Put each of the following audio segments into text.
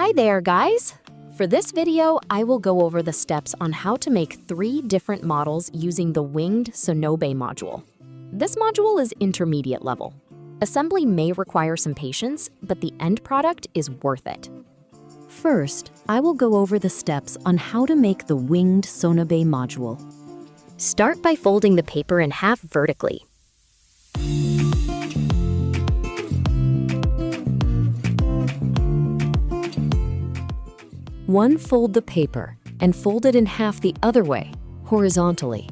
Hi there, guys! For this video, I will go over the steps on how to make 3 different models using the winged Sonobe module. This module is intermediate level. Assembly may require some patience, but the end product is worth it. First, I will go over the steps on how to make the winged Sonobe module. Start by folding the paper in half vertically. Fold the paper and fold it in half the other way, horizontally.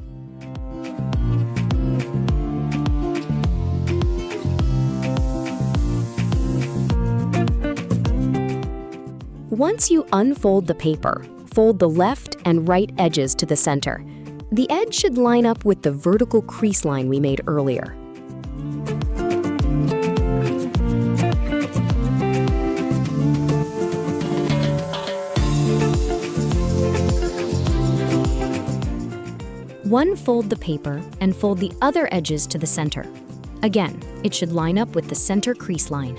Once you unfold the paper, fold the left and right edges to the center. The edge should line up with the vertical crease line we made earlier. Fold the paper and fold the other edges to the center. Again, it should line up with the center crease line.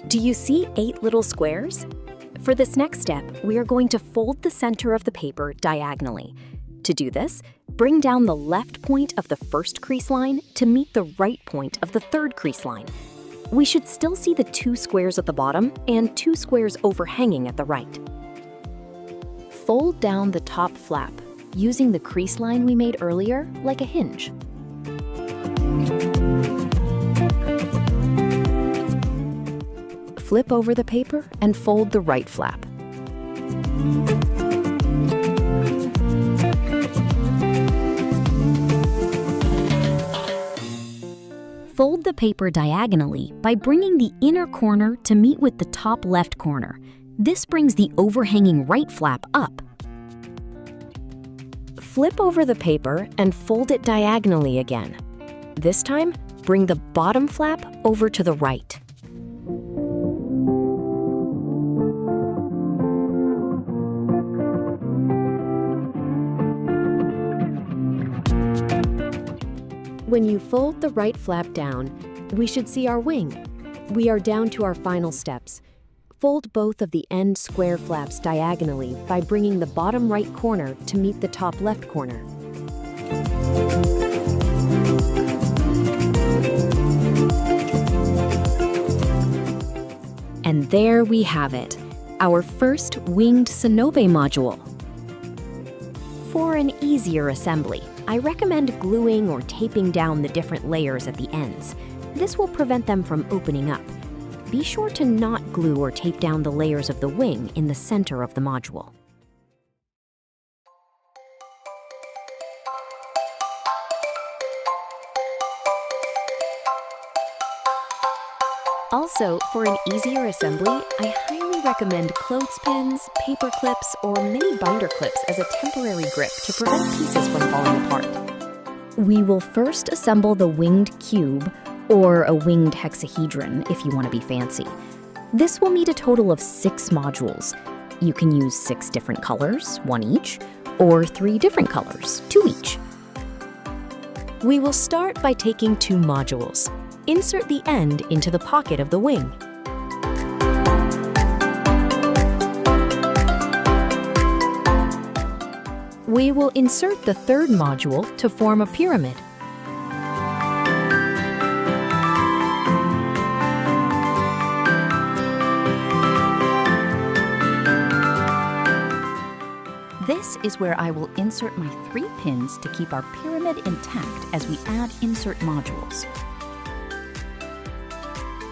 Do you see 8 little squares? For this next step, we are going to fold the center of the paper diagonally. To do this, bring down the left point of the first crease line to meet the right point of the third crease line. We should still see the 2 squares at the bottom and 2 squares overhanging at the right. Fold down the top flap, using the crease line we made earlier like a hinge. Flip over the paper and fold the right flap. Fold the paper diagonally by bringing the inner corner to meet with the top left corner. This brings the overhanging right flap up. Flip over the paper and fold it diagonally again. This time, bring the bottom flap over to the right. When you fold the right flap down, we should see our wing. We are down to our final steps. Fold both of the end square flaps diagonally by bringing the bottom right corner to meet the top left corner. And there we have it, our first winged Sonobe module. For an easier assembly, I recommend gluing or taping down the different layers at the ends. This will prevent them from opening up. Be sure to not glue or tape down the layers of the wing in the center of the module. Also, for an easier assembly, I highly recommend clothespins, paper clips, or mini binder clips as a temporary grip to prevent pieces from falling apart. We will first assemble the winged cube, or a winged hexahedron if you want to be fancy. This will need a total of 6 modules. You can use 6 different colors, 1 each, or 3 different colors, 2 each. We will start by taking 2 modules. Insert the end into the pocket of the wing. We will insert the 3rd module to form a pyramid. This is where I will insert my 3 pins to keep our pyramid intact as we add insert modules.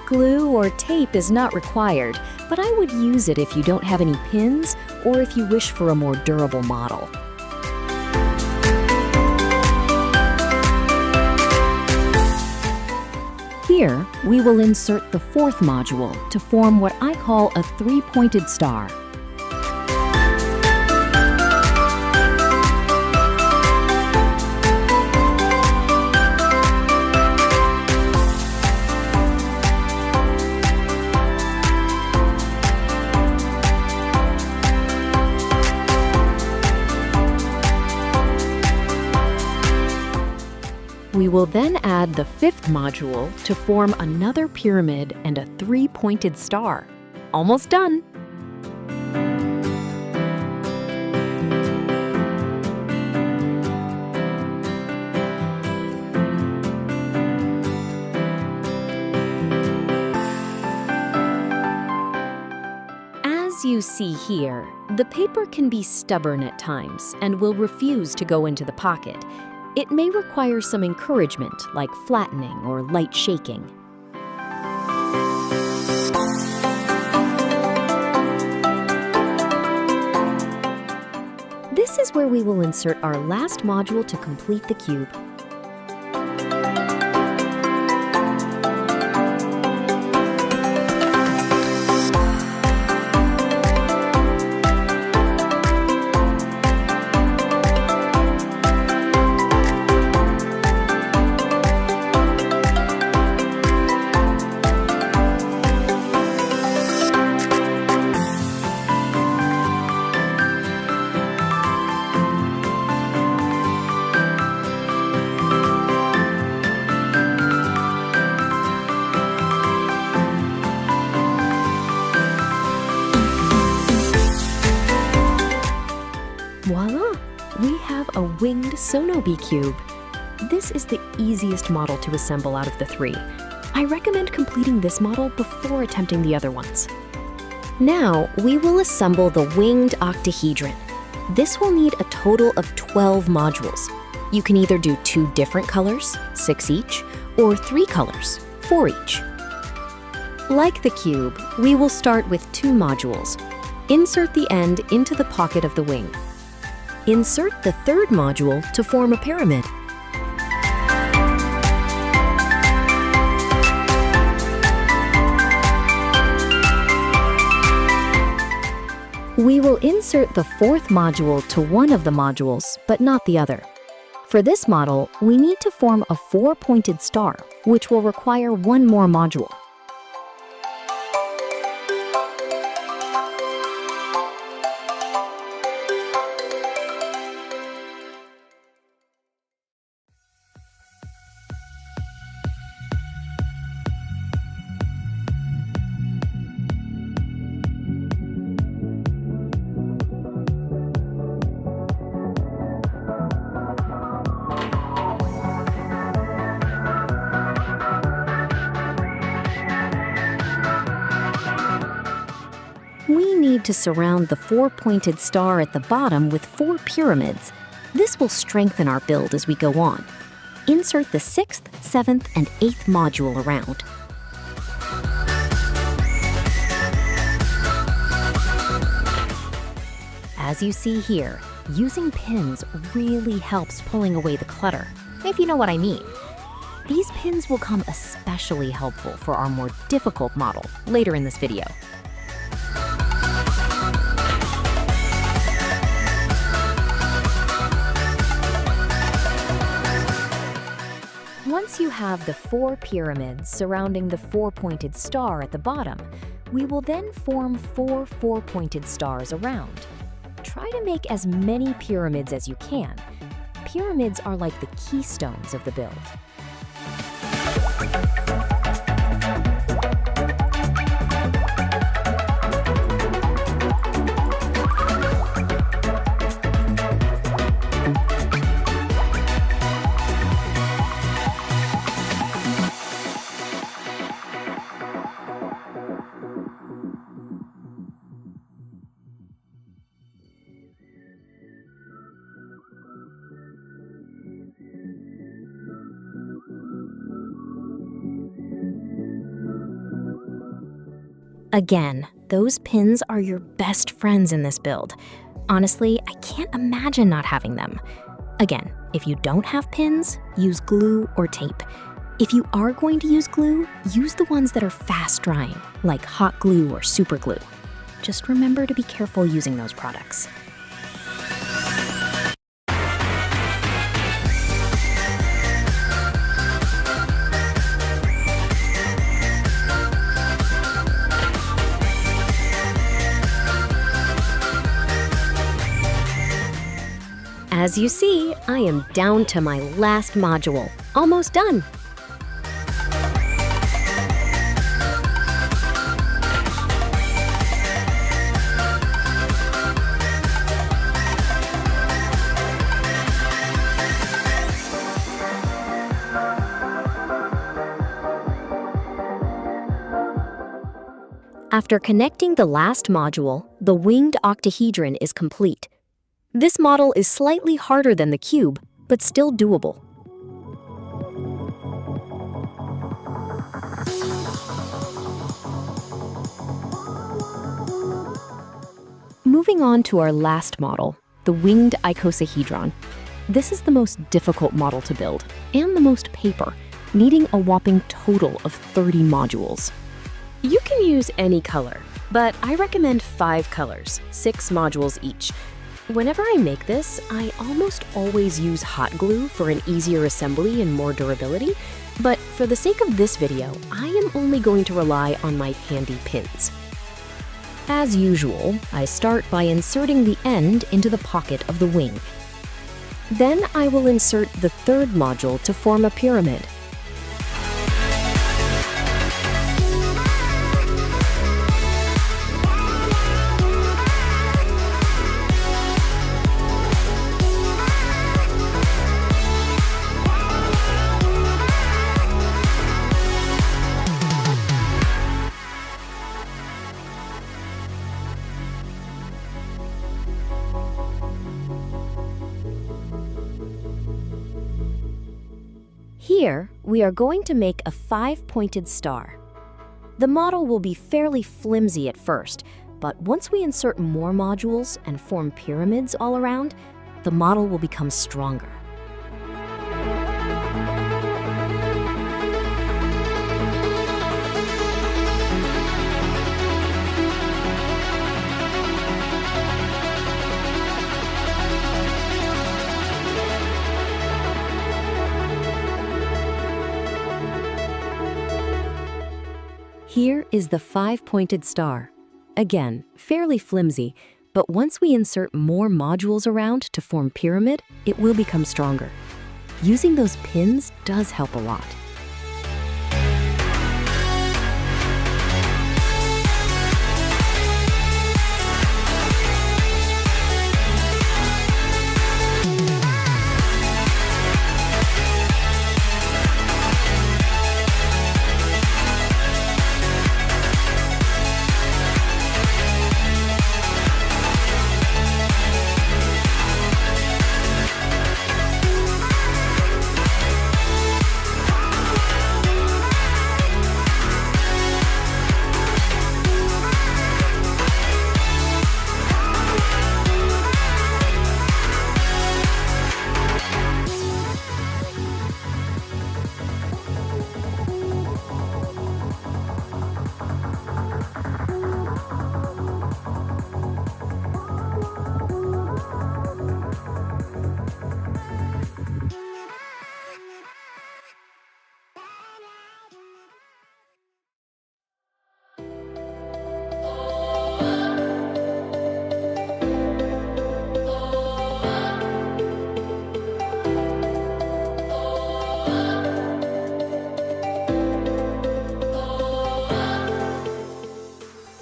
Glue or tape is not required, but I would use it if you don't have any pins or if you wish for a more durable model. Here, we will insert the 4th module to form what I call a 3-pointed star. will then add the fifth module to form another pyramid and a three-pointed star. Almost done! As you see here, the paper can be stubborn at times and will refuse to go into the pocket. It may require some encouragement, like flattening or light shaking. This is where we will insert our last module to complete the cube. Voila! We have a winged Sonobe cube. This is the easiest model to assemble out of the three. I recommend completing this model before attempting the other ones. Now, we will assemble the winged Octahedron. This will need a total of 12 modules. You can either do 2 different colors, 6 each, or 3 colors, 4 each. Like the cube, we will start with 2 modules. Insert the end into the pocket of the wing. Insert the third module to form a pyramid. We will insert the fourth module to one of the modules, but not the other. For this model, we need to form a 4-pointed star, which will require 1 more module. We need to surround the 4-pointed star at the bottom with 4 pyramids. This will strengthen our build as we go on. Insert the 6th, 7th, and 8th module around. As you see here, using pins really helps pulling away the clutter, if you know what I mean. These pins will come especially helpful for our more difficult model later in this video. Once you have the 4 pyramids surrounding the 4-pointed star at the bottom, we will then form 4 4-pointed stars around. Try to make as many pyramids as you can. Pyramids are like the keystones of the build. Again, those pins are your best friends in this build. Honestly, I can't imagine not having them. Again, if you don't have pins, use glue or tape. If you are going to use glue, use the ones that are fast drying, like hot glue or super glue. Just remember to be careful using those products. As you see, I am down to my last module. Almost done. After connecting the last module, the winged octahedron is complete. This model is slightly harder than the cube, but still doable. Moving on to our last model, the winged icosahedron. This is the most difficult model to build, and the most paper, needing a whopping total of 30 modules. You can use any color, but I recommend 5 colors, 6 modules each. Whenever I make this, I almost always use hot glue for an easier assembly and more durability, but for the sake of this video, I am only going to rely on my handy pins. As usual, I start by inserting the end into the pocket of the wing. Then I will insert the third module to form a pyramid. Here, we are going to make a 5-pointed star. The model will be fairly flimsy at first, but once we insert more modules and form pyramids all around, the model will become stronger. Here is the 5-pointed star. Again, fairly flimsy, but once we insert more modules around to form pyramid, it will become stronger. Using those pins does help a lot.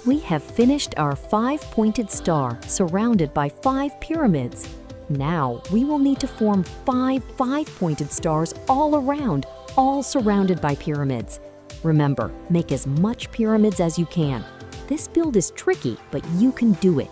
We have finished our 5-pointed star surrounded by 5 pyramids. Now we will need to form 5 5-pointed stars all around, all surrounded by pyramids. Remember, make as much pyramids as you can. This build is tricky, but you can do it.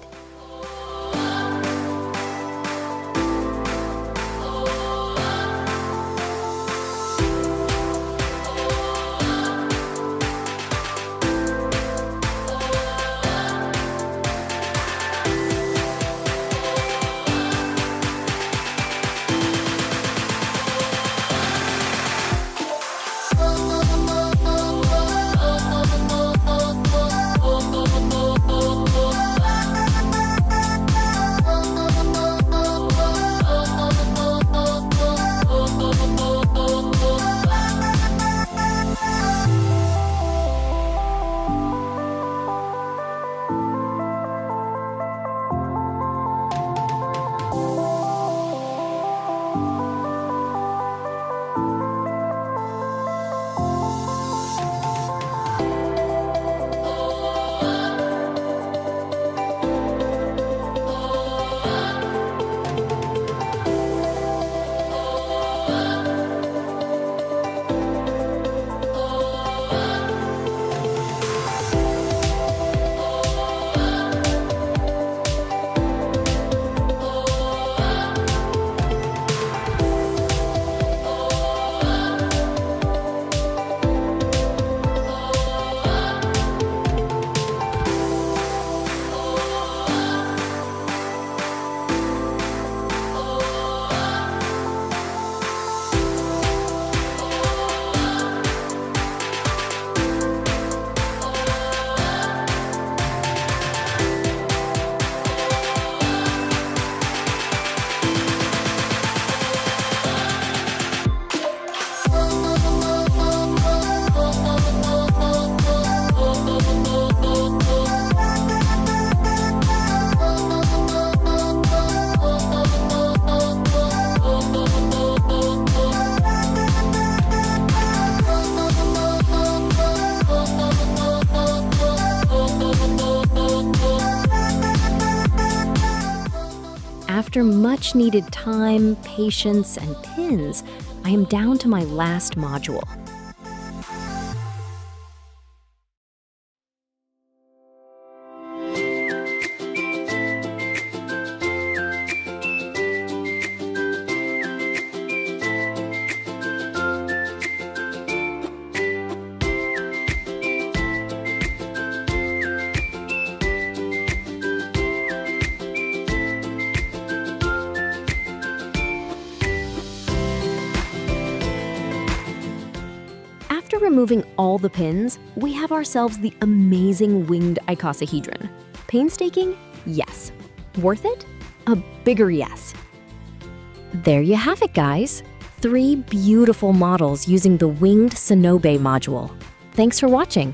After much needed time, patience, and pins, I am down to my last module. After removing all the pins, we have ourselves the amazing winged icosahedron. Painstaking? Yes. Worth it? A bigger yes. There you have it, guys. 3 beautiful models using the winged Sonobe module. Thanks for watching.